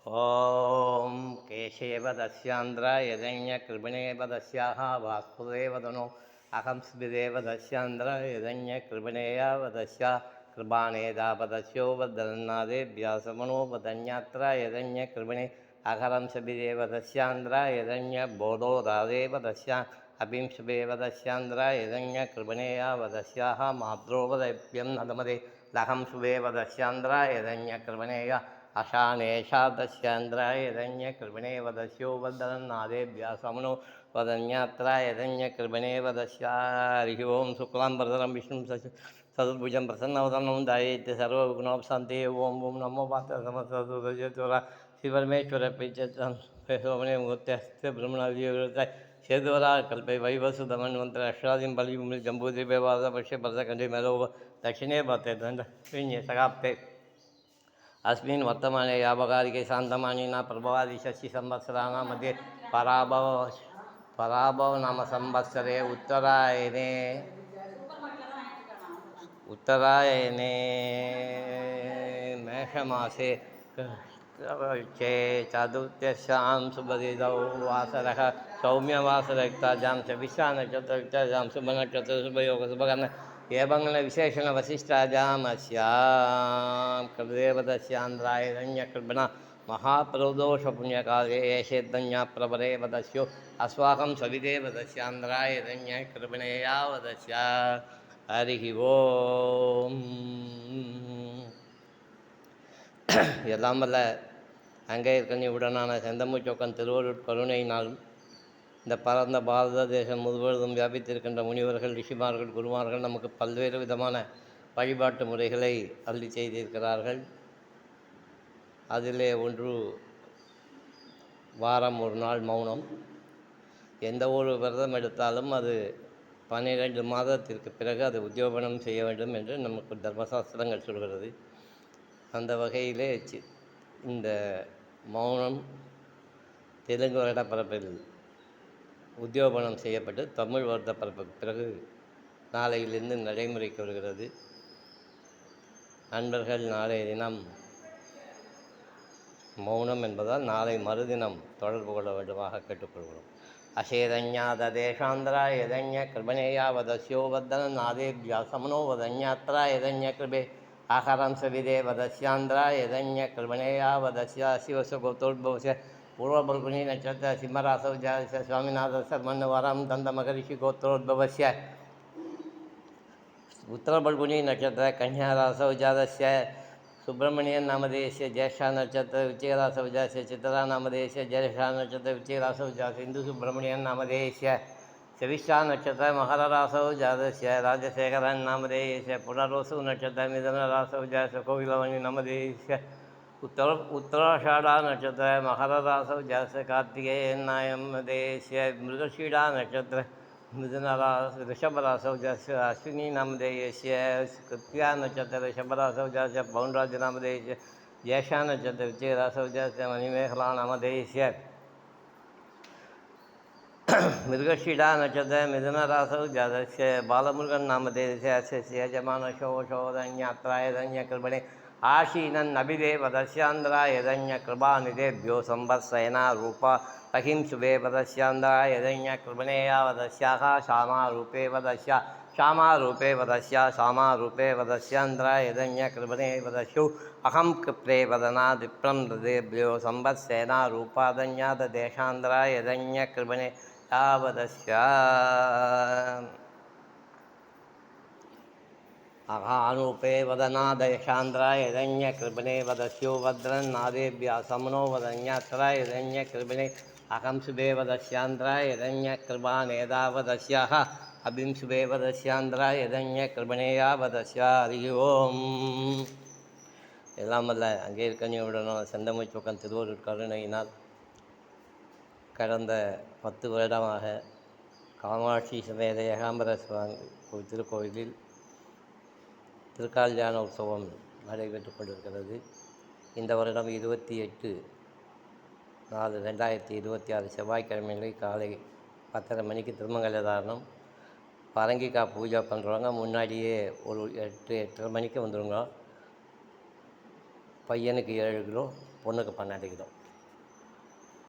ॐ केशेवदस्यान्द्रायदन्यकृपिणेवदस्याः वासुदेवदनो अहंस्मिदेवदस्यान्द्रायदन्यकृपिणेयावदस्या कृपाणेदापदस्यो वदन्नादेभ्यासमनो वदन्यात्रायदन्यकृपिणे अहरंसविदेवदस्यान्द्रायदन्यबोधोदादेवदस्या अभिंशुभेवदस्यान्द्रायदन्यकृपिणेयावदस्याः माद्रोपदेभ्यं नदमदे लहंसुभेवदस्यान्द्रायदन्यकृपिणेया अशानेशादस्यान्द्रायदन्यकृपिणे वदस्यो वदन्नादेभ्यासमनो वदन्यात्रायदन्यकृपिणे हरिः ओं शुक्लां वरदं विष्णुं सदुर्भुजं प्रसन्नवदनं ध्यायेत् सर्वविघ्नोपशान्ते ओं नमो पार्थसमस्तोरा श्रीपरमेश्वर सोमने मुहूर्ते ब्रह्मणादिवृत्ताय शेद्वरा कल्पे वैवसुधमन्वन्तर अष्टादिं बलिं जम्बूद्वीपवाद पश्य भरतखण्डे मेलो दक्षिणे भवते दण्डे सगाप्ते अस्मिन् वर्तमाने यावकालिके शान्तमानिना प्रभवादि षष्ठी संवत्सराणां मध्ये पराभव नाम संवत्सरे उत्तरायणे मेषमासे चतुर्थ्यां शुभदिनौ वासरः सौम्यवासरयुक्ताजां च विश्वानक्षत्रयुक्ताजां शुभनक्षत्र शुभयोग एवङ्गलविशेषणवसिष्ठाजामस्यां कृदेवदस्यान्द्रायदन्यकृपणा महाप्रदोषपुण्यकाले येषेद्धन्याप्रवरे वदस्यो अस्वाकं सविदेवदस्यान्द्रायदन्यकृपणे यावदस्या हरिः ओम् எல்லாம் வல்ல அங்கேயர்கனி உடனான செந்தமுச்சோக்கன் திருவருட் கருணையினாலும் இந்த பரந்த பாரத தேசம் முழுவதும் வியாபித்திருக்கின்ற முனிவர்கள் ரிஷிமார்கள் குருமார்கள் நமக்கு பல்வேறு விதமான வழிபாட்டு முறைகளை அள்ளி செய்திருக்கிறார்கள். அதிலே ஒன்று வாரம் ஒரு நாள் மௌனம். எந்த ஒரு விரதம் எடுத்தாலும் அது 12 மாதத்திற்கு பிறகு அது உத்தியோபனம் செய்ய வேண்டும் என்று நமக்கு தர்மசாஸ்திரங்கள் சொல்கிறது. அந்த வகையிலே இந்த மௌனம் தெலுங்கு வருடப்பரப்பில் உத்தியோபனம் செய்யப்பட்டு தமிழ் வருடப்பரப்புக்கு பிறகு நாளையிலிருந்து நடைமுறைக்கு வருகிறது. நண்பர்கள் நாளைய தினம் மௌனம் என்பதால் நாளை மறுதினம் தொடர்பு கொள்ள வேண்டுமாக கேட்டுக்கொள்கிறோம். அசேதஞ்ஞாதேஷாந்திராயதன்ய கிருபணேயா வதஸ்யோ வதன நாதேபியாசமனோ வதன்யாத்ராயதன்ய கிருபே ஆகாரம் சவிதே வதஸ்யாந்திராயதன்ய கிருபணேயா வதஸ்யா சிவசுகோத்தோத்பவஸ்ய पूर्वबल्गुनी नक्षत्र सिंहरासौ जातस्य स्वामीनाथ शर्मन्नवरं दन्तमहर्षि गोत्रोद्भवस्य उत्तरबल्गुनी नक्षत्र कन्यारासौ जातस्य सुब्रह्मण्यन नामधेयस्य ज्येष्ठा नक्षत्र वृश्चिकरासौ जातस्य चित्रा नामधेयस्य ज्येष्ठा नक्षत्र वृश्चिकरासौ जातस्य हिन्दुसुब्रह्मण्यन नामधेयस्य शविष्ठा नक्षत्र मकररासौ जातस्य राजशेखरन नामधेयस्य पुनर्वसु नक्षत्र मिथुनरासौ जातस्य कोकिलवाणी नामधेयस्य उत्तराषाढ़ा नक्षत्र मकररासौ जातस्य कार्तिकेयन नामधेयस्य मृगशीला नक्षत्र ऋषभरासौ जातस्य अश्विनी नामधेयस्य कृत्तिका नक्षत्र ऋषभरासौ जातस्य पौंडराज नामधेयस्य ज्येष्ठा नक्षत्र वृश्चिकरासौ जातस्य मणिमेखला नामधेयस्य मृगशीला नक्षत्र मिथुनरासौ जातस्य बालमुरुगन नामधेयस्य अस्य यजमानशोषोदन्यात्रायदन्यकृपणे आशीनन्नभिदेवदस्यान्द्रायदन्यकृपानिधेभ्यो संवत्सरेण रूपा तहिं शुभे वदस्यान्द्रायदन्यकृपणे यावदस्याः श्यामारूपे वदस्या श्यामारूपे वदस्या श्यामारूपे वदस्यान्द्रायदन्यकृपणे वदस्यो अहं कृप्रे वदनादिप्रं हृदेभ्यो संवत्सरेण रूपादन्याददेशान्द्रायदन्यकृपणे यावदस्या अहानूपे वदनादयशान्द्रायदन्यकृपणे वदस्यो वद्रन्नादेभ्यासमनो वदन्यात्रायदन्यकृपणे अहं शुभे वदस्यान्द्रायदन्यकृपानेदावदस्याः अभिं शुभे वदस्यान्द्रायदन्यकृपणे यावदस्या हरिः ओम् எல்லாம் வல்ல அங்கேயர்கனியுடனான செந்தமிழ்ச்சோக்கன் திருவருட் கருணையினால் கடந்த 10 வருடமாக காமாட்சி சமேத ஏகாம்பர சுவாமி திருக்கோயிலில் திருக்கால்யாண உற்சவம் நடைபெற்று கொண்டிருக்கிறது. இந்த வருடம் 28/4/2026 செவ்வாய்க்கிழமைகளை காலை 10:30 மணிக்கு திருமங்கல தாரணம். பரங்கிக்காய் பூஜை பண்ணுறவங்க முன்னாடியே ஒரு 8-8:30 மணிக்கு வந்துடுங்க. பையனுக்கு 7 கிலோ, பொண்ணுக்கு 12 கிலோ.